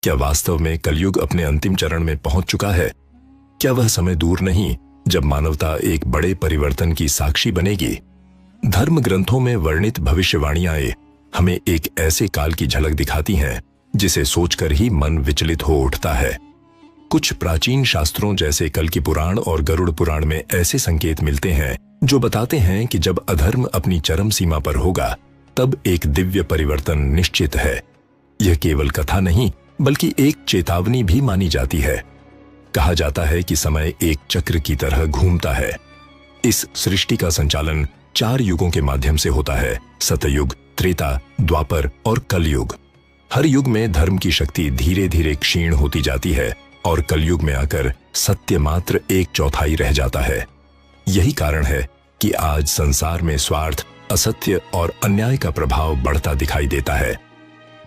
क्या वास्तव में कलयुग अपने अंतिम चरण में पहुंच चुका है? क्या वह समय दूर नहीं जब मानवता एक बड़े परिवर्तन की साक्षी बनेगी? धर्म ग्रंथों में वर्णित भविष्यवाणियां हमें एक ऐसे काल की झलक दिखाती हैं जिसे सोचकर ही मन विचलित हो उठता है। कुछ प्राचीन शास्त्रों जैसे कल्कि पुराण और गरुड़ पुराण में ऐसे संकेत मिलते हैं जो बताते हैं कि जब अधर्म अपनी चरम सीमा पर होगा तब एक दिव्य परिवर्तन निश्चित है। यह केवल कथा नहीं बल्कि एक चेतावनी भी मानी जाती है। कहा जाता है कि समय एक चक्र की तरह घूमता है। इस सृष्टि का संचालन 4 युगों के माध्यम से होता है: सतयुग, त्रेता, द्वापर और कलयुग। हर युग में धर्म की शक्ति धीरे धीरे क्षीण होती जाती है और कलयुग में आकर सत्य मात्र 1/4 रह जाता है। यही कारण है कि आज संसार में स्वार्थ, असत्य और अन्याय का प्रभाव बढ़ता दिखाई देता है।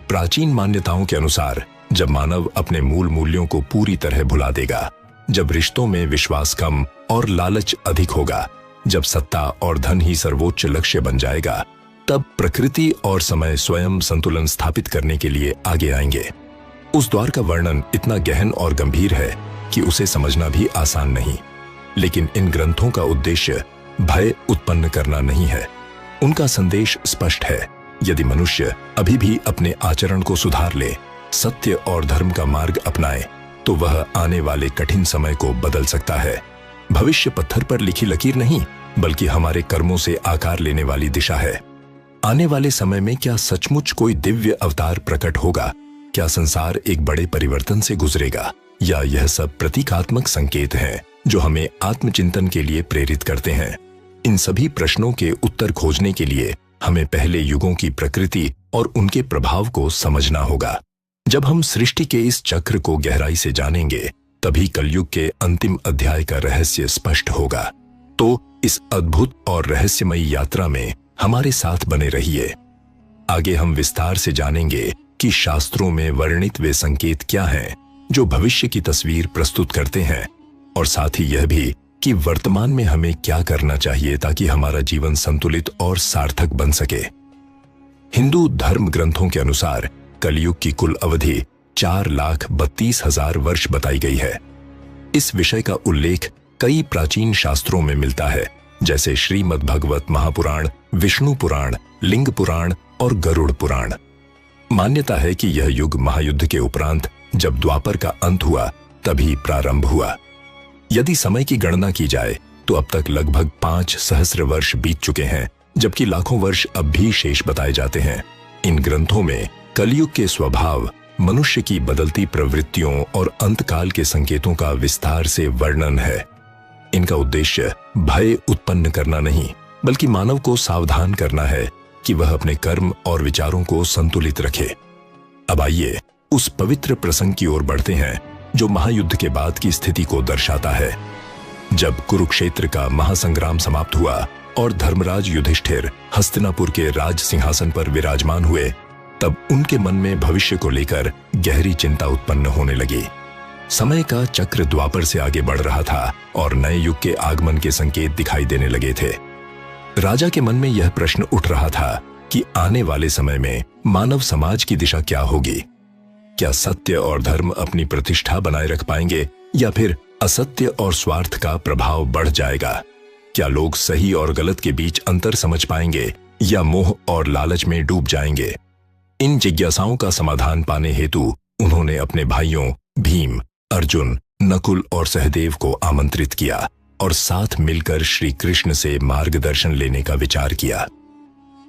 प्राचीन मान्यताओं के अनुसार जब मानव अपने मूल मूल्यों को पूरी तरह भुला देगा, जब रिश्तों में विश्वास कम और लालच अधिक होगा, जब सत्ता और धन ही सर्वोच्च लक्ष्य बन जाएगा, तब प्रकृति और समय स्वयं संतुलन स्थापित करने के लिए आगे आएंगे। उस द्वार का वर्णन इतना गहन और गंभीर है कि उसे समझना भी आसान नहीं। लेकिन इन ग्रंथों का उद्देश्य भय उत्पन्न करना नहीं है। उनका संदेश स्पष्ट है: यदि मनुष्य अभी भी अपने आचरण को सुधार ले, सत्य और धर्म का मार्ग अपनाए, तो वह आने वाले कठिन समय को बदल सकता है। भविष्य पत्थर पर लिखी लकीर नहीं बल्कि हमारे कर्मों से आकार लेने वाली दिशा है। आने वाले समय में क्या सचमुच कोई दिव्य अवतार प्रकट होगा? क्या संसार एक बड़े परिवर्तन से गुजरेगा? या यह सब प्रतीकात्मक संकेत हैं जो हमें आत्मचिंतन के लिए प्रेरित करते हैं? इन सभी प्रश्नों के उत्तर खोजने के लिए हमें पहले युगों की प्रकृति और उनके प्रभाव को समझना होगा। जब हम सृष्टि के इस चक्र को गहराई से जानेंगे, तभी कलयुग के अंतिम अध्याय का रहस्य स्पष्ट होगा। तो इस अद्भुत और रहस्यमयी यात्रा में हमारे साथ बने रहिए। आगे हम विस्तार से जानेंगे कि शास्त्रों में वर्णित वे संकेत क्या हैं जो भविष्य की तस्वीर प्रस्तुत करते हैं, और साथ ही यह भी कि वर्तमान में हमें क्या करना चाहिए ताकि हमारा जीवन संतुलित और सार्थक बन सके। हिंदू धर्म ग्रंथों के अनुसार कलयुग की कुल अवधि 4,32,000 वर्ष बताई गई है। इस विषय का उल्लेख कई प्राचीन शास्त्रों में मिलता है, जैसे श्रीमद् भागवत महापुराण, विष्णु पुराण, लिंग पुराण और गरुड़ पुराण। मान्यता है कि यह युग महायुद्ध के उपरांत जब द्वापर का अंत हुआ तभी प्रारंभ हुआ। यदि समय की गणना की जाए तो अब तक लगभग 5 सहस्र वर्ष बीत चुके हैं, जबकि लाखों वर्ष अब भी शेष बताए जाते हैं। इन ग्रंथों में कलयुग के स्वभाव, मनुष्य की बदलती प्रवृत्तियों और अंतकाल के संकेतों का विस्तार से वर्णन है। इनका उद्देश्य भय उत्पन्न करना नहीं बल्कि मानव को सावधान करना है कि वह अपने कर्म और विचारों को संतुलित रखे। अब आइए उस पवित्र प्रसंग की ओर बढ़ते हैं जो महायुद्ध के बाद की स्थिति को दर्शाता है। जब कुरुक्षेत्र का महासंग्राम समाप्त हुआ और धर्मराज युधिष्ठिर हस्तिनापुर के राज सिंहासन पर विराजमान हुए, तब उनके मन में भविष्य को लेकर गहरी चिंता उत्पन्न होने लगी। समय का चक्र द्वापर से आगे बढ़ रहा था और नए युग के आगमन के संकेत दिखाई देने लगे थे। राजा के मन में यह प्रश्न उठ रहा था कि आने वाले समय में मानव समाज की दिशा क्या होगी? क्या सत्य और धर्म अपनी प्रतिष्ठा बनाए रख पाएंगे या फिर असत्य और स्वार्थ का प्रभाव बढ़ जाएगा? क्या लोग सही और गलत के बीच अंतर समझ पाएंगे या मोह और लालच में डूब जाएंगे? इन जिज्ञासाओं का समाधान पाने हेतु उन्होंने अपने भाइयों भीम, अर्जुन, नकुल और सहदेव को आमंत्रित किया और साथ मिलकर श्री कृष्ण से मार्गदर्शन लेने का विचार किया।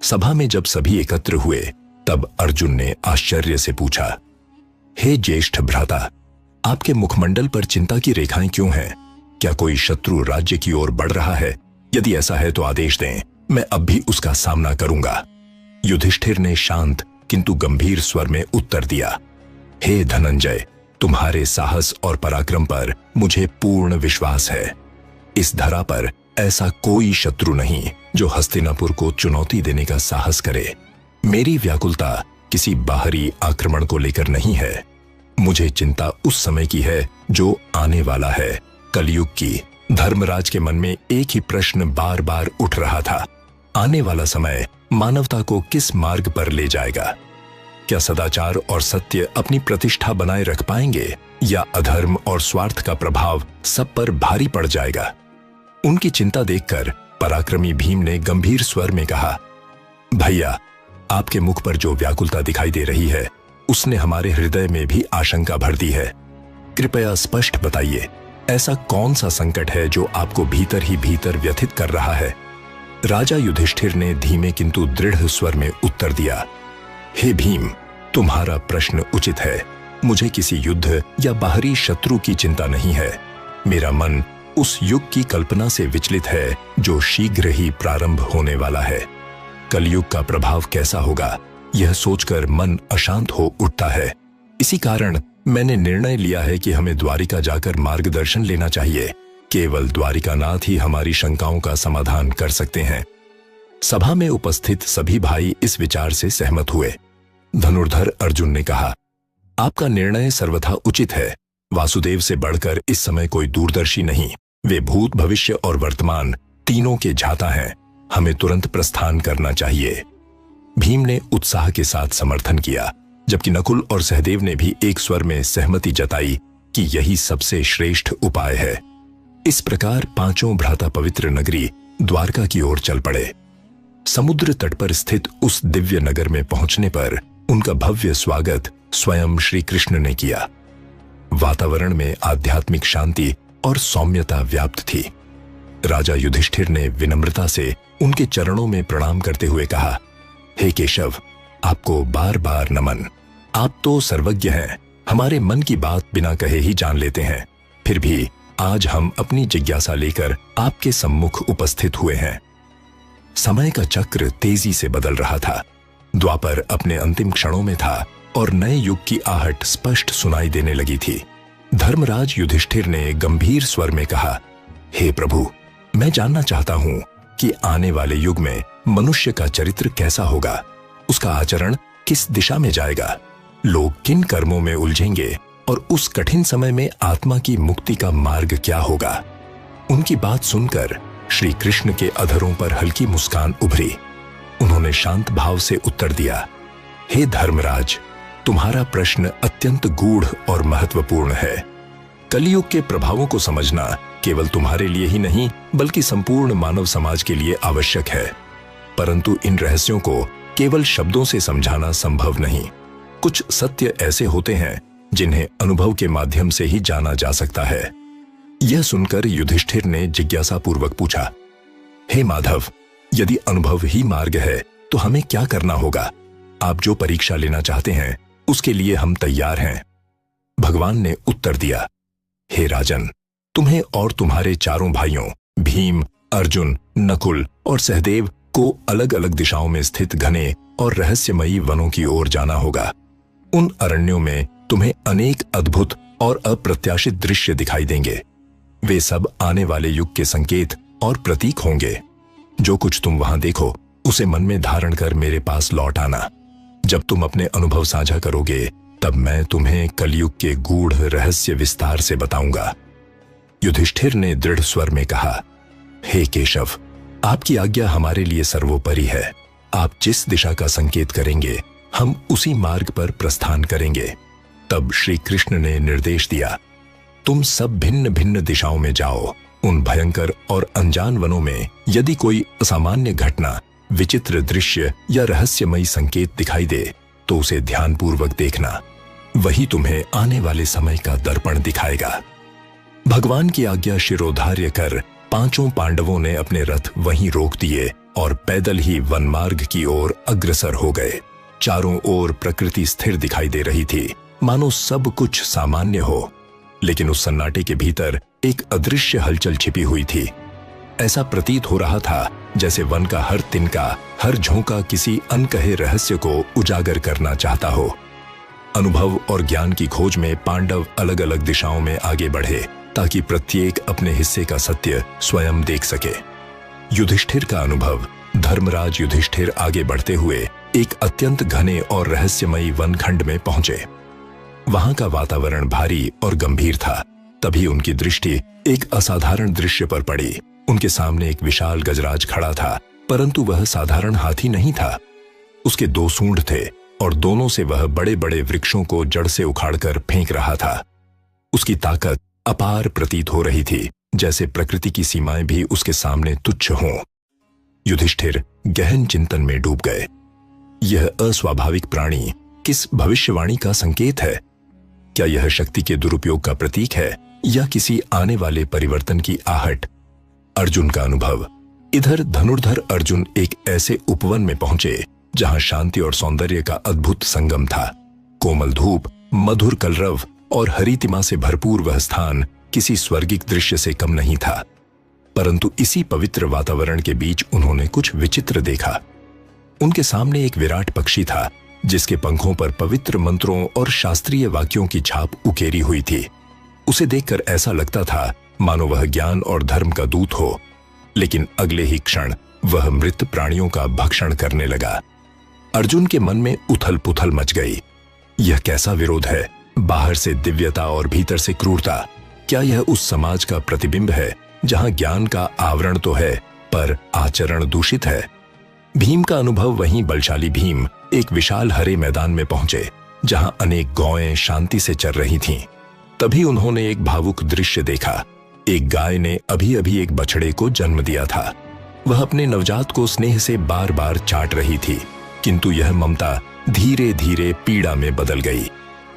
सभा में जब सभी एकत्र हुए, तब अर्जुन ने आश्चर्य से पूछा, हे ज्येष्ठ भ्राता, आपके मुखमंडल पर चिंता की रेखाएं क्यों हैं? क्या कोई शत्रु राज्य की ओर बढ़ रहा है? यदि ऐसा है तो आदेश दें, मैं अब भी उसका सामना करूंगा। युधिष्ठिर ने शांत किंतु गंभीर स्वर में उत्तर दिया, हे धनंजय, तुम्हारे साहस और पराक्रम पर मुझे पूर्ण विश्वास है। इस धरा पर ऐसा कोई शत्रु नहीं जो हस्तिनापुर को चुनौती देने का साहस करे। मेरी व्याकुलता किसी बाहरी आक्रमण को लेकर नहीं है। मुझे चिंता उस समय की है जो आने वाला है, कलयुग की। धर्मराज के मन में एक ही प्रश्न बार बार उठ रहा था, आने वाला समय मानवता को किस मार्ग पर ले जाएगा? क्या सदाचार और सत्य अपनी प्रतिष्ठा बनाए रख पाएंगे या अधर्म और स्वार्थ का प्रभाव सब पर भारी पड़ जाएगा? उनकी चिंता देखकर पराक्रमी भीम ने गंभीर स्वर में कहा, भैया, आपके मुख पर जो व्याकुलता दिखाई दे रही है उसने हमारे हृदय में भी आशंका भर दी है। कृपया स्पष्ट बताइए, ऐसा कौन सा संकट है जो आपको भीतर ही भीतर व्यथित कर रहा है? राजा युधिष्ठिर ने धीमे किंतु दृढ़ स्वर में उत्तर दिया, हे भीम, तुम्हारा प्रश्न उचित है। मुझे किसी युद्ध या बाहरी शत्रु की चिंता नहीं है। मेरा मन उस युग की कल्पना से विचलित है जो शीघ्र ही प्रारंभ होने वाला है। कलयुग का प्रभाव कैसा होगा, यह सोचकर मन अशांत हो उठता है। इसी कारण मैंने निर्णय लिया है कि हमें द्वारिका जाकर मार्गदर्शन लेना चाहिए। केवल द्वारिकानाथ ही हमारी शंकाओं का समाधान कर सकते हैं। सभा में उपस्थित सभी भाई इस विचार से सहमत हुए। धनुर्धर अर्जुन ने कहा, आपका निर्णय सर्वथा उचित है। वासुदेव से बढ़कर इस समय कोई दूरदर्शी नहीं। वे भूत, भविष्य और वर्तमान तीनों के झाता हैं। हमें तुरंत प्रस्थान करना चाहिए। भीम ने उत्साह के साथ समर्थन किया, जबकि नकुल और सहदेव ने भी एक स्वर में सहमति जताई कि यही सबसे श्रेष्ठ उपाय है। इस प्रकार पांचों भ्राता पवित्र नगरी द्वारका की ओर चल पड़े। समुद्र तट पर स्थित उस दिव्य नगर में पहुंचने पर उनका भव्य स्वागत स्वयं श्री कृष्ण ने किया। वातावरण में आध्यात्मिक शांति और सौम्यता व्याप्त थी। राजा युधिष्ठिर ने विनम्रता से उनके चरणों में प्रणाम करते हुए कहा, हे केशव, आपको बार बार नमन। आप तो सर्वज्ञ हैं, हमारे मन की बात बिना कहे ही जान लेते हैं। फिर भी आज हम अपनी जिज्ञासा लेकर आपके सम्मुख उपस्थित हुए हैं। समय का चक्र तेजी से बदल रहा था। द्वापर अपने अंतिम क्षणों में था और नए युग की आहट स्पष्ट सुनाई देने लगी थी। धर्मराज युधिष्ठिर ने गंभीर स्वर में कहा, हे प्रभु, मैं जानना चाहता हूं कि आने वाले युग में मनुष्य का चरित्र कैसा होगा, उसका आचरण किस दिशा में जाएगा, लोग किन कर्मों में उलझेंगे और उस कठिन समय में आत्मा की मुक्ति का मार्ग क्या होगा। उनकी बात सुनकर श्री कृष्ण के अधरों पर हल्की मुस्कान उभरी। उन्होंने शांत भाव से उत्तर दिया, हे धर्मराज, तुम्हारा प्रश्न अत्यंत गूढ़ और महत्वपूर्ण है। कलयुग के प्रभावों को समझना केवल तुम्हारे लिए ही नहीं बल्कि संपूर्ण मानव समाज के लिए आवश्यक है। परंतु इन रहस्यों को केवल शब्दों से समझाना संभव नहीं। कुछ सत्य ऐसे होते हैं जिन्हें अनुभव के माध्यम से ही जाना जा सकता है। यह सुनकर युधिष्ठिर ने जिज्ञासापूर्वक पूछा, हे माधव, यदि अनुभव ही मार्ग है तो हमें क्या करना होगा? आप जो परीक्षा लेना चाहते हैं उसके लिए हम तैयार हैं। भगवान ने उत्तर दिया, हे राजन, तुम्हें और तुम्हारे चारों भाइयों भीम, अर्जुन, नकुल और सहदेव को अलग अलग दिशाओं में स्थित घने और रहस्यमयी वनों की ओर जाना होगा। उन अरण्यों में तुम्हें अनेक अद्भुत और अप्रत्याशित दृश्य दिखाई देंगे। वे सब आने वाले युग के संकेत और प्रतीक होंगे। जो कुछ तुम वहां देखो उसे मन में धारण कर मेरे पास लौट आना। जब तुम अपने अनुभव साझा करोगे तब मैं तुम्हें कलयुग के गूढ़ रहस्य विस्तार से बताऊंगा। युधिष्ठिर ने दृढ़ स्वर में कहा, हे केशव, आपकी आज्ञा हमारे लिए सर्वोपरि है। आप जिस दिशा का संकेत करेंगे हम उसी मार्ग पर प्रस्थान करेंगे। तब श्री कृष्ण ने निर्देश दिया, तुम सब भिन्न भिन्न दिशाओं में जाओ। उन भयंकर और अनजान वनों में यदि कोई असामान्य घटना, विचित्र दृश्य या रहस्यमयी संकेत दिखाई दे तो उसे ध्यानपूर्वक देखना। वही तुम्हें आने वाले समय का दर्पण दिखाएगा। भगवान की आज्ञा शिरोधार्य कर पांचों पांडवों ने अपने रथ वहीं रोक दिए और पैदल ही वन मार्ग की ओर अग्रसर हो गए। चारों ओर प्रकृति स्थिर दिखाई दे रही थी, मानो सब कुछ सामान्य हो, लेकिन उस सन्नाटे के भीतर एक अदृश्य हलचल छिपी हुई थी। ऐसा प्रतीत हो रहा था जैसे वन का हर तिनका, हर झोंका किसी अनकहे रहस्य को उजागर करना चाहता हो। अनुभव और ज्ञान की खोज में पांडव अलग अलग दिशाओं में आगे बढ़े ताकि प्रत्येक अपने हिस्से का सत्य स्वयं देख सके। युधिष्ठिर का अनुभव, धर्मराज युधिष्ठिर आगे बढ़ते हुए एक अत्यंत घने और रहस्यमयी वनखंड में पहुंचे। वहां का वातावरण भारी और गंभीर था। तभी उनकी दृष्टि एक असाधारण दृश्य पर पड़ी। उनके सामने एक विशाल गजराज खड़ा था, परंतु वह साधारण हाथी नहीं था। उसके 2 सूंड थे, एक हाथ में तलवार और दूसरे हाथ में धनुष। वह अपने रथ पर बैठा था। वह अपने सिर पर एक तख्त रखे हुए था, जिस पर उसका सिंहासन था। वह अपने हाथों में कमंडल धारण किए हुए था। वह अपने पैरों में मजबूत जूते पहने हुए था। वह अपने कंधों पर एक तलवार लिए खड़ा था। उसके 2 सूंड थे, और दोनों से वह बड़े बड़े वृक्षों को जड़ से उखाड़कर फेंक रहा था। उसकी ताकत अपार प्रतीत हो रही थी, जैसे प्रकृति की सीमाएं भी उसके सामने तुच्छ हों। युधिष्ठिर गहन चिंतन में डूब गए। यह अस्वाभाविक प्राणी किस भविष्यवाणी का संकेत है? क्या यह शक्ति के दुरुपयोग का प्रतीक है या किसी आने वाले परिवर्तन की आहट? अर्जुन का अनुभव। इधर धनुर्धर अर्जुन एक ऐसे उपवन में पहुंचे जहां शांति और सौंदर्य का अद्भुत संगम था। कोमल धूप, मधुर कलरव और हरितिमा से भरपूर वह स्थान किसी स्वर्गिक दृश्य से कम नहीं था। परंतु इसी पवित्र वातावरण के बीच उन्होंने कुछ विचित्र देखा। उनके सामने एक विराट पक्षी था, जिसके पंखों पर पवित्र मंत्रों और शास्त्रीय वाक्यों की छाप उकेरी हुई थी। उसे देखकर ऐसा लगता था मानो वह ज्ञान और धर्म का दूत हो, लेकिन अगले ही क्षण वह मृत प्राणियों का भक्षण करने लगा। अर्जुन के मन में उथल पुथल मच गई। यह कैसा विरोध है? बाहर से दिव्यता और भीतर से क्रूरता। क्या यह उस समाज का प्रतिबिंब है जहां ज्ञान का आवरण तो है पर आचरण दूषित है? भीम का अनुभव वहीं बलशाली भीम एक विशाल हरे मैदान में पहुंचे जहां अनेक गौएं शांति से चर रही थीं। तभी उन्होंने एक भावुक दृश्य देखा। एक गाय ने अभी अभी एक बछड़े को जन्म दिया था। वह अपने नवजात को स्नेह से बार बार चाट रही थी, किंतु यह ममता धीरे धीरे पीड़ा में बदल गई।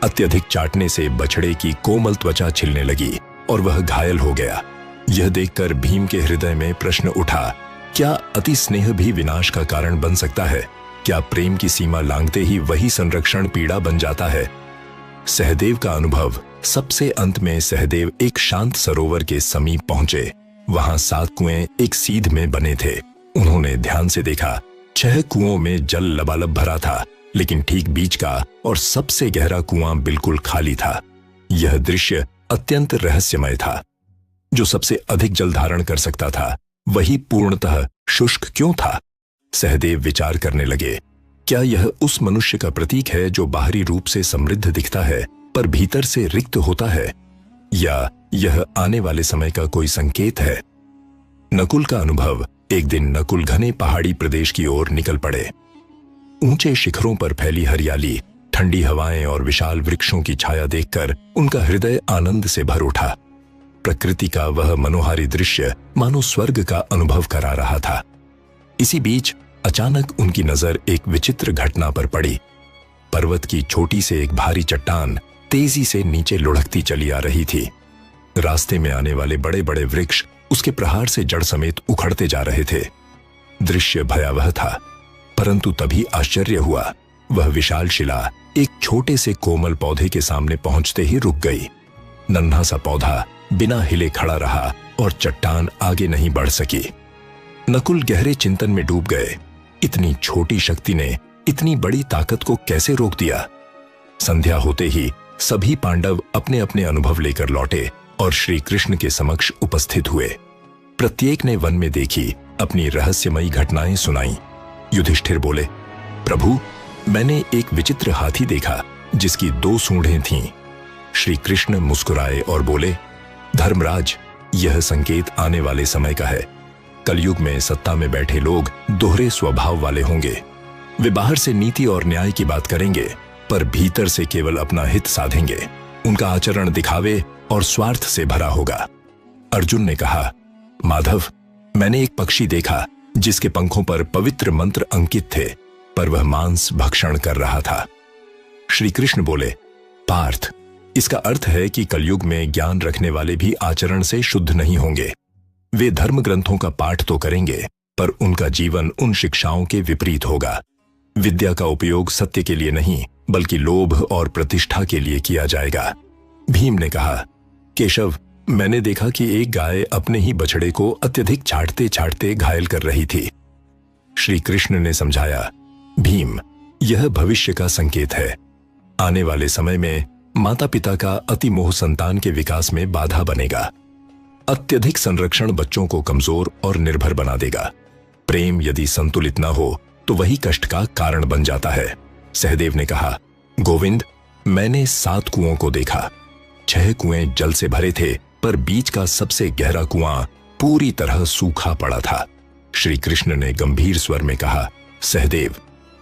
अत्यधिक चाटने से बछड़े की कोमल त्वचा छिलने लगी और वह घायल हो गया। यह देखकर भीम के हृदय में प्रश्न उठा, क्या अति स्नेह भी विनाश का कारण बन सकता है? क्या प्रेम की सीमा लांघते ही वही संरक्षण पीड़ा बन जाता है? सहदेव का अनुभव। सबसे अंत में सहदेव एक शांत सरोवर के समीप पहुंचे। वहां 7 कुएं एक सीध में बने थे। उन्होंने ध्यान से देखा। 6 कुओं में जल लबालब भरा था, लेकिन ठीक बीच का और सबसे गहरा कुआं बिल्कुल खाली था। यह दृश्य अत्यंत रहस्यमय था। जो सबसे अधिक जल धारण कर सकता था, वही पूर्णतः शुष्क क्यों था? सहदेव विचार करने लगे। क्या यह उस मनुष्य का प्रतीक है जो बाहरी रूप से समृद्ध दिखता है पर भीतर से रिक्त होता है, या यह आने वाले समय का कोई संकेत है? नकुल का अनुभव। एक दिन नकुल घने पहाड़ी प्रदेश की ओर निकल पड़े। ऊंचे शिखरों पर फैली हरियाली, ठंडी हवाएं और विशाल वृक्षों की छाया देखकर उनका हृदय आनंद से भर उठा। प्रकृति का वह मनोहारी दृश्य मानो स्वर्ग का अनुभव करा रहा था। इसी बीच अचानक उनकी नजर एक विचित्र घटना पर पड़ी। पर्वत की छोटी से एक भारी चट्टान तेजी से नीचे लुढ़कती चली आ रही थी। रास्ते में आने वाले बड़े बड़े वृक्ष उसके प्रहार से जड़ समेत उखड़ते जा रहे थे। दृश्य भयावह था, परंतु तभी आश्चर्य हुआ। वह विशाल शिला एक छोटे से कोमल पौधे के सामने पहुंचते ही रुक गई। नन्हा सा पौधा बिना हिले खड़ा रहा और चट्टान आगे नहीं बढ़ सकी। नकुल गहरे चिंतन में डूब गए। इतनी छोटी शक्ति ने इतनी बड़ी ताकत को कैसे रोक दिया? संध्या होते ही सभी पांडव अपने अपने अनुभव लेकर लौटे और श्री कृष्ण के समक्ष उपस्थित हुए। प्रत्येक ने वन में देखी अपनी रहस्यमयी घटनाएं सुनाई। युधिष्ठिर बोले, प्रभु, मैंने एक विचित्र हाथी देखा जिसकी 2 सूंडें थीं। श्री कृष्ण मुस्कुराए और बोले, धर्मराज, यह संकेत आने वाले समय का है। कलयुग में सत्ता में बैठे लोग दोहरे स्वभाव वाले होंगे। वे बाहर से नीति और न्याय की बात करेंगे, पर भीतर से केवल अपना हित साधेंगे। उनका आचरण दिखावे और स्वार्थ से भरा होगा। अर्जुन ने कहा, माधव, मैंने एक पक्षी देखा जिसके पंखों पर पवित्र मंत्र अंकित थे, पर वह मांस भक्षण कर रहा था। श्री कृष्ण बोले, पार्थ, इसका अर्थ है कि कलयुग में ज्ञान रखने वाले भी आचरण से शुद्ध नहीं होंगे। वे धर्म ग्रंथों का पाठ तो करेंगे, पर उनका जीवन उन शिक्षाओं के विपरीत होगा। विद्या का उपयोग सत्य के लिए नहीं, बल्कि लोभ और प्रतिष्ठा के लिए किया जाएगा। भीम ने कहा, केशव, मैंने देखा कि एक गाय अपने ही बछड़े को अत्यधिक छाटते छाटते घायल कर रही थी। श्री कृष्ण ने समझाया, भीम, यह भविष्य का संकेत है। आने वाले समय में माता पिता का अतिमोह संतान के विकास में बाधा बनेगा। अत्यधिक संरक्षण बच्चों को कमजोर और निर्भर बना देगा। प्रेम यदि संतुलित न हो तो वही कष्ट का कारण बन जाता है। सहदेव ने कहा, गोविंद, मैंने 7 कुओं को देखा। 6 कुएं जल से भरे थे, पर बीच का सबसे गहरा कुआं पूरी तरह सूखा पड़ा था। श्री कृष्ण ने गंभीर स्वर में कहा, सहदेव,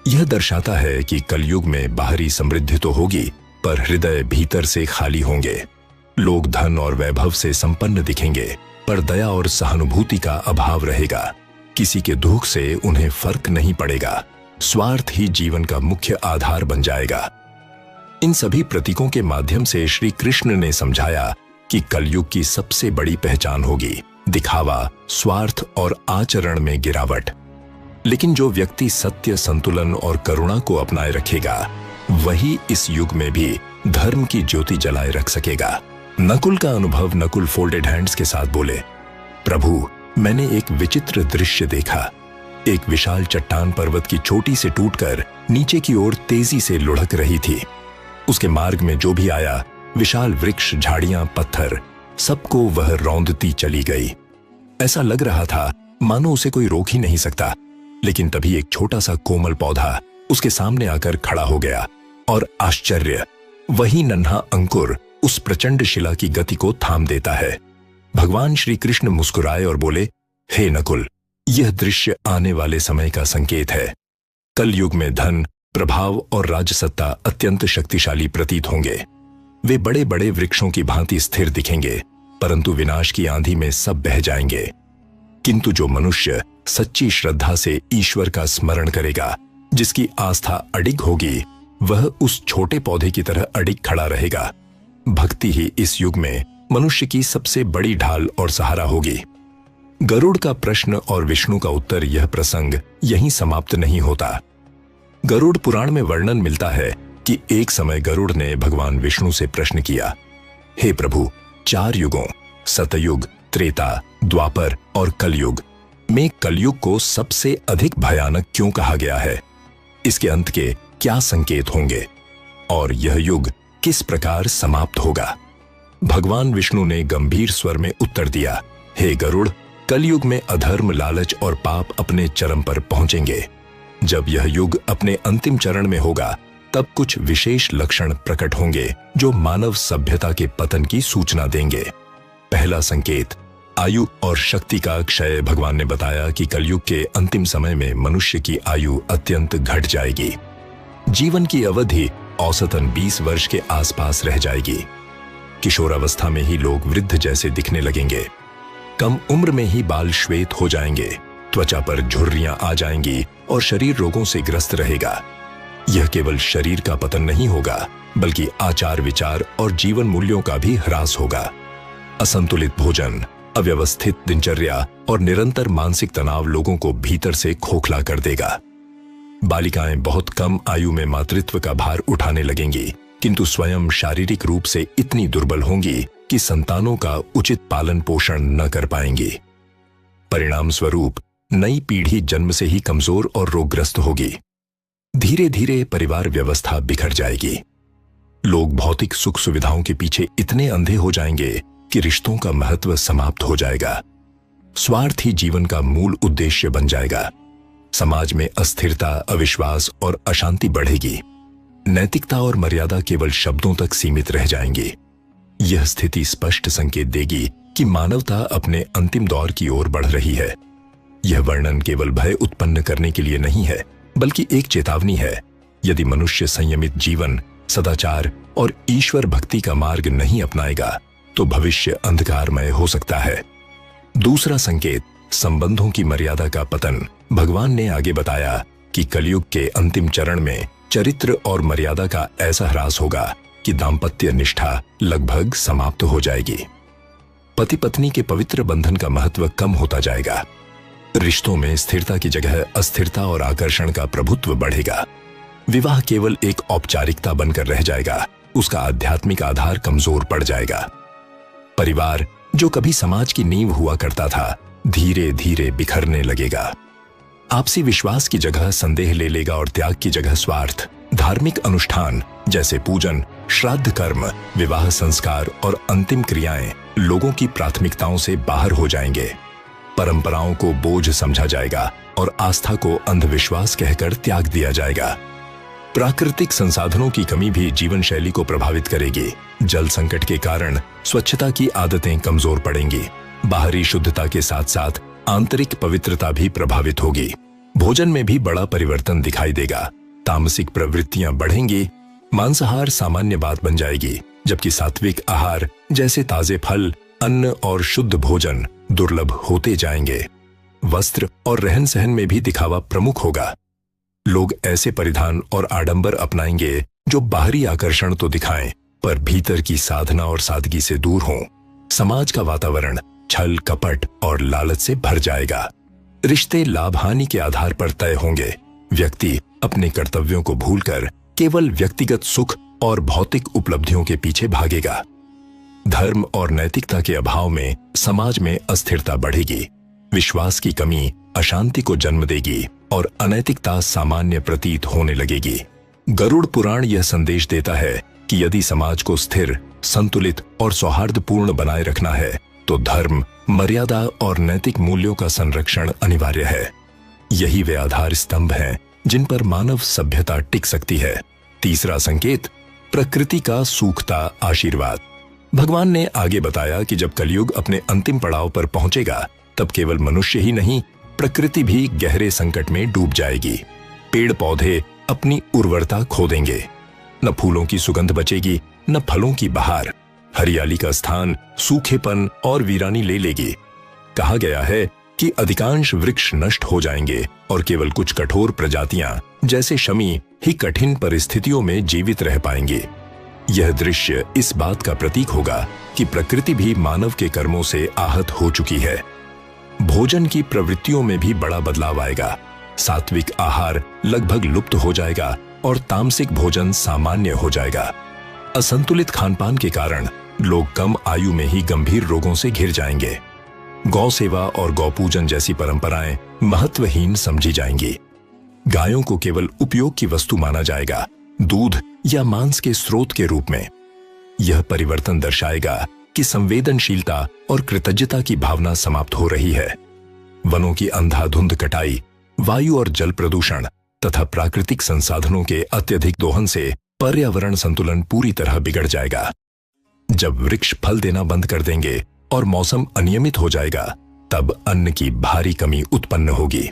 यह दर्शाता है कि कलयुग में बाहरी समृद्धि तो होगी, पर हृदय भीतर से खाली होंगे। लोग धन और वैभव से संपन्न दिखेंगे, पर दया और सहानुभूति का अभाव रहेगा। किसी के दुख से उन्हें फर्क नहीं पड़ेगा। स्वार्थ ही जीवन का मुख्य आधार बन जाएगा। इन सभी प्रतीकों के माध्यम से श्री कृष्ण ने समझाया कि कलयुग की सबसे बड़ी पहचान होगी दिखावा, स्वार्थ और आचरण में गिरावट। लेकिन जो व्यक्ति सत्य, संतुलन और करुणा को अपनाए रखेगा, वही इस युग में भी धर्म की ज्योति जलाए रख सकेगा। नकुल का अनुभव नकुल फोल्डेड हैंड्स के साथ बोले, प्रभु, मैंने एक विचित्र दृश्य देखा। एक विशाल चट्टान पर्वत की चोटी से टूटकर नीचे की ओर तेजी से लुढ़क रही थी। उसके मार्ग में जो भी आया, विशाल वृक्ष, झाड़ियां, पत्थर, सबको वह रौंदती चली गई। ऐसा लग रहा था मानो उसे कोई रोक ही नहीं सकता। लेकिन तभी एक छोटा सा कोमल पौधा उसके सामने आकर खड़ा हो गया, और आश्चर्य, वही नन्हा अंकुर उस प्रचंड शिला की गति को थाम देता है। भगवान श्री कृष्ण मुस्कुराए और बोले, हे नकुल, यह दृश्य आने वाले समय का संकेत है। कल युग में धन, प्रभाव और राजसत्ता अत्यंत शक्तिशाली प्रतीत होंगे। वे बड़े बड़े वृक्षों की भांति स्थिर दिखेंगे, परंतु विनाश की आंधी में सब बह जाएंगे। किंतु जो मनुष्य सच्ची श्रद्धा से ईश्वर का स्मरण करेगा, जिसकी आस्था अडिग होगी, वह उस छोटे पौधे की तरह अडिग खड़ा रहेगा। भक्ति ही इस युग में मनुष्य की सबसे बड़ी ढाल और सहारा होगी। गरुड़ का प्रश्न और विष्णु का उत्तर, यह प्रसंग यहीं समाप्त नहीं होता। गरुड़ पुराण में वर्णन मिलता है कि एक समय गरुड़ ने भगवान विष्णु से प्रश्न किया, हे प्रभु, 4 युगों सतयुग, त्रेता, द्वापर और कलयुग में कलयुग को सबसे अधिक भयानक क्यों कहा गया है? इसके अंत के क्या संकेत होंगे और यह युग किस प्रकार समाप्त होगा? भगवान विष्णु ने गंभीर स्वर में उत्तर दिया, हे गरुड़, कलयुग में अधर्म, लालच और पाप अपने चरम पर पहुंचेंगे। जब यह युग अपने अंतिम चरण में होगा, तब कुछ विशेष लक्षण प्रकट होंगे जो मानव सभ्यता के पतन की सूचना देंगे। पहला संकेत, आयु और शक्ति का क्षय। भगवान ने बताया कि कलयुग के अंतिम समय में मनुष्य की आयु अत्यंत घट जाएगी। जीवन की अवधि औसतन 20 वर्ष के आसपास रह जाएगी। किशोरावस्था में ही लोग वृद्ध जैसे दिखने लगेंगे। कम उम्र में ही बाल श्वेत हो जाएंगे, त्वचा पर झुर्रियां आ जाएंगी और शरीर रोगों से ग्रस्त रहेगा। यह केवल शरीर का पतन नहीं होगा, बल्कि आचार, विचार और जीवन मूल्यों का भी ह्रास होगा। असंतुलित भोजन, अव्यवस्थित दिनचर्या और निरंतर मानसिक तनाव लोगों को भीतर से खोखला कर देगा। बालिकाएं बहुत कम आयु में मातृत्व का भार उठाने लगेंगी, किंतु स्वयं शारीरिक रूप से इतनी दुर्बल होंगी कि संतानों का उचित पालन पोषण न कर पाएंगी। परिणाम स्वरूप नई पीढ़ी जन्म से ही कमजोर और रोगग्रस्त होगी। धीरे धीरे परिवार व्यवस्था बिखर जाएगी। लोग भौतिक सुख सुविधाओं के पीछे इतने अंधे हो जाएंगे कि रिश्तों का महत्व समाप्त हो जाएगा। स्वार्थ ही जीवन का मूल उद्देश्य बन जाएगा। समाज में अस्थिरता, अविश्वास और अशांति बढ़ेगी। नैतिकता और मर्यादा केवल शब्दों तक सीमित रह जाएंगी। यह स्थिति स्पष्ट संकेत देगी कि मानवता अपने अंतिम दौर की ओर बढ़ रही है। यह वर्णन केवल भय उत्पन्न करने के लिए नहीं है, बल्कि एक चेतावनी है। यदि मनुष्य संयमित जीवन, सदाचार और ईश्वर भक्ति का मार्ग नहीं अपनाएगा, तो भविष्य अंधकारमय हो सकता है। दूसरा संकेत, संबंधों की मर्यादा का पतन। भगवान ने आगे बताया कि कलयुग के अंतिम चरण में चरित्र और मर्यादा का ऐसा ह्रास होगा कि दाम्पत्य निष्ठा लगभग समाप्त हो जाएगी। पति पत्नी के पवित्र बंधन का महत्व कम होता जाएगा। रिश्तों में स्थिरता की जगह अस्थिरता और आकर्षण का प्रभुत्व बढ़ेगा। विवाह केवल एक औपचारिकता बनकर रह जाएगा, उसका आध्यात्मिक आधार कमजोर पड़ जाएगा। परिवार, जो कभी समाज की नींव हुआ करता था, धीरे धीरे बिखरने लगेगा। आपसी विश्वास की जगह संदेह ले लेगा और त्याग की जगह स्वार्थ। धार्मिक अनुष्ठान जैसे पूजन, श्राद्ध कर्म, विवाह संस्कार और अंतिम क्रियाएं लोगों की प्राथमिकताओं से बाहर हो जाएंगे। परंपराओं को बोझ समझा जाएगा और आस्था को अंधविश्वास कहकर त्याग दिया जाएगा। प्राकृतिक संसाधनों की कमी भी जीवन शैली को प्रभावित करेगी। जल संकट के कारण स्वच्छता की आदतें कमजोर पड़ेंगी। बाहरी शुद्धता के साथ साथ आंतरिक पवित्रता भी प्रभावित होगी। भोजन में भी बड़ा परिवर्तन दिखाई देगा। तामसिक प्रवृत्तियां बढ़ेंगी, मांसाहार सामान्य बात बन जाएगी, जबकि सात्विक आहार जैसे ताजे फल, अन्न और शुद्ध भोजन दुर्लभ होते जाएंगे। वस्त्र और रहन सहन में भी दिखावा प्रमुख होगा। लोग ऐसे परिधान और आडंबर अपनाएंगे जो बाहरी आकर्षण तो दिखाएं, पर भीतर की साधना और सादगी से दूर हों। समाज का वातावरण छल, कपट और लालच से भर जाएगा। रिश्ते लाभ हानि के आधार पर तय होंगे। व्यक्ति अपने कर्तव्यों को भूलकर केवल व्यक्तिगत सुख और भौतिक उपलब्धियों के पीछे भागेगा। धर्म और नैतिकता के अभाव में समाज में अस्थिरता बढ़ेगी। विश्वास की कमी अशांति को जन्म देगी और अनैतिकता सामान्य प्रतीत होने लगेगी। गरुड़ पुराण यह संदेश देता है कि यदि समाज को स्थिर, संतुलित और सौहार्दपूर्ण बनाए रखना है तो धर्म, मर्यादा और नैतिक मूल्यों का संरक्षण अनिवार्य है। यही वे आधार स्तंभ हैं जिन पर मानव सभ्यता टिक सकती है। तीसरा संकेत, प्रकृति का सूखता आशीर्वाद। भगवान ने आगे बताया कि जब कलयुग अपने अंतिम पड़ाव पर पहुंचेगा तब केवल मनुष्य ही नहीं, प्रकृति भी गहरे संकट में डूब जाएगी। पेड़ पौधे अपनी उर्वरता खो देंगे, न फूलों की सुगंध बचेगी, न फलों की बहार। हरियाली का स्थान सूखेपन और वीरानी ले लेगी। कहा गया है कि अधिकांश वृक्ष नष्ट हो जाएंगे और केवल कुछ कठोर प्रजातियां जैसे शमी ही कठिन परिस्थितियों में जीवित रह पाएंगे। यह दृश्य इस बात का प्रतीक होगा कि प्रकृति भी मानव के कर्मों से आहत हो चुकी है। भोजन की प्रवृत्तियों में भी बड़ा बदलाव आएगा। सात्विक आहार लगभग लुप्त हो जाएगा और तामसिक भोजन सामान्य हो जाएगा। असंतुलित खानपान के कारण लोग कम आयु में ही गंभीर रोगों से घिर जाएंगे। गौ सेवा और गौपूजन जैसी परंपराएं महत्वहीन समझी जाएंगी। गायों को केवल उपयोग की वस्तु माना जाएगा, दूध या मांस के स्रोत के रूप में। यह परिवर्तन दर्शाएगा कि संवेदनशीलता और कृतज्ञता की भावना समाप्त हो रही है। वनों की अंधाधुंध कटाई, वायु और जल प्रदूषण तथा प्राकृतिक संसाधनों के अत्यधिक दोहन से पर्यावरण संतुलन पूरी तरह बिगड़ जाएगा। जब वृक्ष फल देना बंद कर देंगे और मौसम अनियमित हो जाएगा, तब अन्न की भारी कमी उत्पन्न होगी।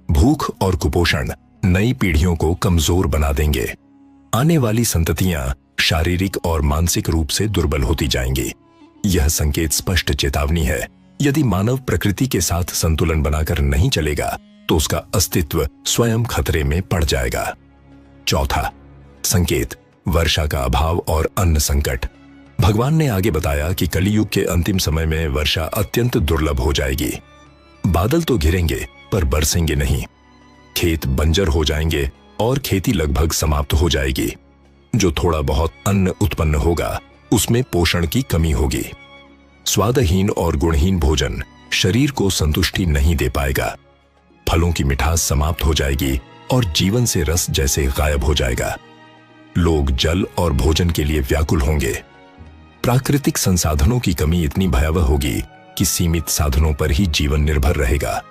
भूख और कुपोषण नई पीढ़ियों को कमजोर बना देंगे। आने वाली संततियां शारीरिक और मानसिक रूप से दुर्बल होती जाएंगी। यह संकेत स्पष्ट चेतावनी है। यदि मानव प्रकृति के साथ संतुलन बनाकर नहीं चलेगा तो उसका अस्तित्व स्वयं खतरे में पड़ जाएगा। चौथा संकेत, वर्षा का अभाव और अन्न संकट। भगवान ने आगे बताया कि कलियुग के अंतिम समय में वर्षा अत्यंत दुर्लभ हो जाएगी। बादल तो घिरेंगे पर बरसेंगे नहीं। खेत बंजर हो जाएंगे और खेती लगभग समाप्त हो जाएगी। जो थोड़ा बहुत अन्न उत्पन्न होगा उसमें पोषण की कमी होगी। स्वादहीन और गुणहीन भोजन शरीर को संतुष्टि नहीं दे पाएगा। फलों की मिठास समाप्त हो जाएगी और जीवन से रस जैसे गायब हो जाएगा। लोग जल और भोजन के लिए व्याकुल होंगे। प्राकृतिक संसाधनों की कमी इतनी भयावह होगी कि सीमित साधनों पर ही जीवन निर्भर रहेगा।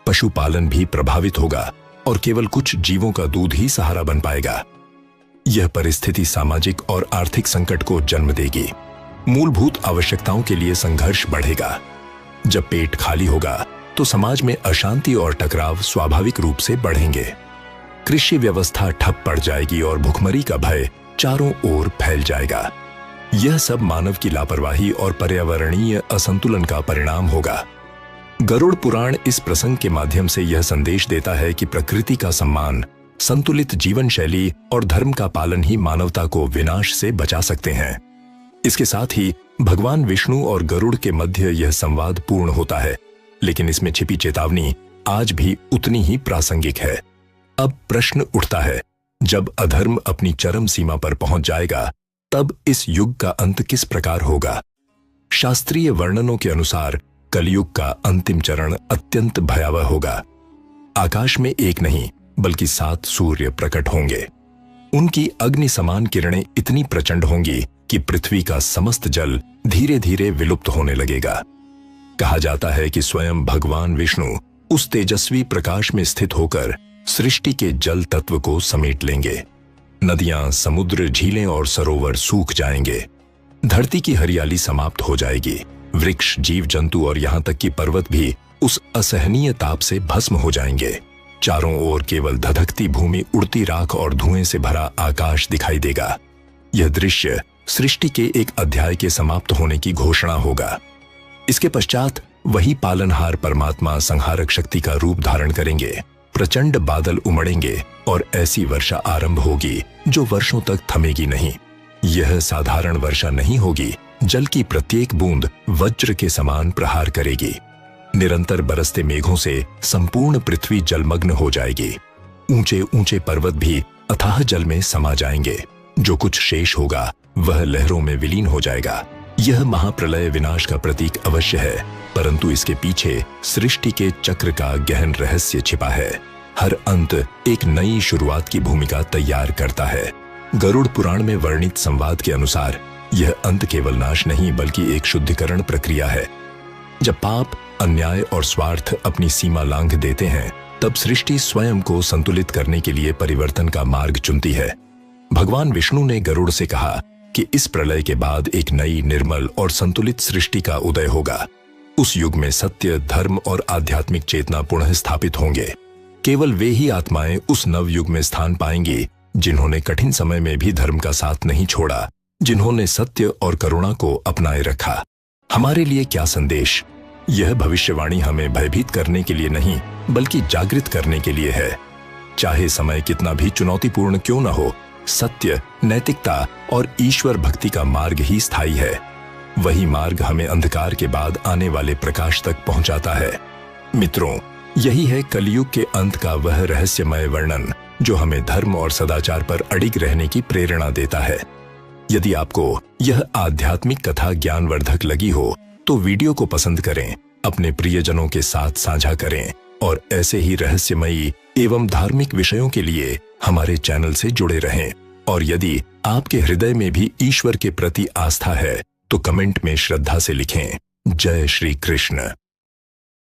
पशुपालन भी प्रभावित होगा और केवल कुछ जीवों का दूध ही सहारा बन पाएगा। यह परिस्थिति सामाजिक और आर्थिक संकट को जन्म देगी। मूलभूत आवश्यकताओं के लिए संघर्ष बढ़ेगा। जब पेट खाली होगा तो समाज में अशांति और टकराव स्वाभाविक रूप से बढ़ेंगे। कृषि व्यवस्था ठप पड़ जाएगी और भुखमरी का भय चारों ओर फैल जाएगा। यह सब मानव की लापरवाही और पर्यावरणीय असंतुलन का परिणाम होगा। गरुड़ पुराण इस प्रसंग के माध्यम से यह संदेश देता है कि प्रकृति का सम्मान, संतुलित जीवन शैली और धर्म का पालन ही मानवता को विनाश से बचा सकते हैं। इसके साथ ही भगवान विष्णु और गरुड़ के मध्य यह संवाद पूर्ण होता है, लेकिन इसमें छिपी चेतावनी आज भी उतनी ही प्रासंगिक है। अब प्रश्न उठता है, जब अधर्म अपनी चरम सीमा पर पहुंच जाएगा तब इस युग का अंत किस प्रकार होगा? शास्त्रीय वर्णनों के अनुसार कलयुग का अंतिम चरण अत्यंत भयावह होगा। आकाश में एक नहीं बल्कि 7 सूर्य प्रकट होंगे। उनकी अग्नि समान किरणें इतनी प्रचंड होंगी कि पृथ्वी का समस्त जल धीरे धीरे विलुप्त होने लगेगा। कहा जाता है कि स्वयं भगवान विष्णु उस तेजस्वी प्रकाश में स्थित होकर सृष्टि के जल तत्व को समेट लेंगे। नदियां, समुद्र, झीलें और सरोवर सूख जाएंगे। धरती की हरियाली समाप्त हो जाएगी। वृक्ष, जीव जंतु और यहां तक कि पर्वत भी उस असहनीय ताप से भस्म हो जाएंगे। चारों ओर केवल धधकती भूमि, उड़ती राख और धुएं से भरा आकाश दिखाई देगा। यह दृश्य सृष्टि के एक अध्याय के समाप्त होने की घोषणा होगा। इसके पश्चात वही पालनहार परमात्मा संहारक शक्ति का रूप धारण करेंगे। प्रचंड बादल उमड़ेंगे और ऐसी वर्षा आरंभ होगी जो वर्षों तक थमेगी नहीं। यह साधारण वर्षा नहीं होगी, जल की प्रत्येक बूंद वज्र के समान प्रहार करेगी। निरंतर बरसते मेघों से संपूर्ण पृथ्वी जलमग्न हो जाएगी। ऊंचे ऊंचे पर्वत भी अथाह जल में समा जाएंगे। जो कुछ शेष होगा वह लहरों में विलीन हो जाएगा। यह महाप्रलय विनाश का प्रतीक अवश्य है, परंतु इसके पीछे सृष्टि के चक्र का गहन रहस्य छिपा है। हर अंत एक नई शुरुआत की भूमिका तैयार करता है। गरुड़ पुराण में वर्णित संवाद के अनुसार यह अंत केवल नाश नहीं बल्कि एक शुद्धिकरण प्रक्रिया है। जब पाप, अन्याय और स्वार्थ अपनी सीमा लांघ देते हैं, तब सृष्टि स्वयं को संतुलित करने के लिए परिवर्तन का मार्ग चुनती है। भगवान विष्णु ने गरुड़ से कहा कि इस प्रलय के बाद एक नई, निर्मल और संतुलित सृष्टि का उदय होगा। उस युग में सत्य, धर्म और आध्यात्मिक चेतना पुनः स्थापित होंगे। केवल वे ही आत्माएं उस नव युग में स्थान पाएंगी जिन्होंने कठिन समय में भी धर्म का साथ नहीं छोड़ा, जिन्होंने सत्य और करुणा को अपनाए रखा। हमारे लिए क्या संदेश? यह भविष्यवाणी हमें भयभीत करने के लिए नहीं बल्कि जागृत करने के लिए है। चाहे समय कितना भी चुनौतीपूर्ण क्यों न हो, सत्य, नैतिकता और ईश्वर भक्ति का मार्ग ही स्थायी है। वही मार्ग हमें अंधकार के बाद आने वाले प्रकाश तक पहुंचाता है। मित्रों, यही है कलयुग के अंत का वह रहस्यमय वर्णन जो हमें धर्म और सदाचार पर अडिग रहने की प्रेरणा देता है। यदि आपको यह आध्यात्मिक कथा ज्ञानवर्धक लगी हो तो वीडियो को पसंद करें, अपने प्रियजनों के साथ साझा करें और ऐसे ही रहस्यमयी एवं धार्मिक विषयों के लिए हमारे चैनल से जुड़े रहें। और यदि आपके हृदय में भी ईश्वर के प्रति आस्था है तो कमेंट में श्रद्धा से लिखें, जय श्री कृष्ण।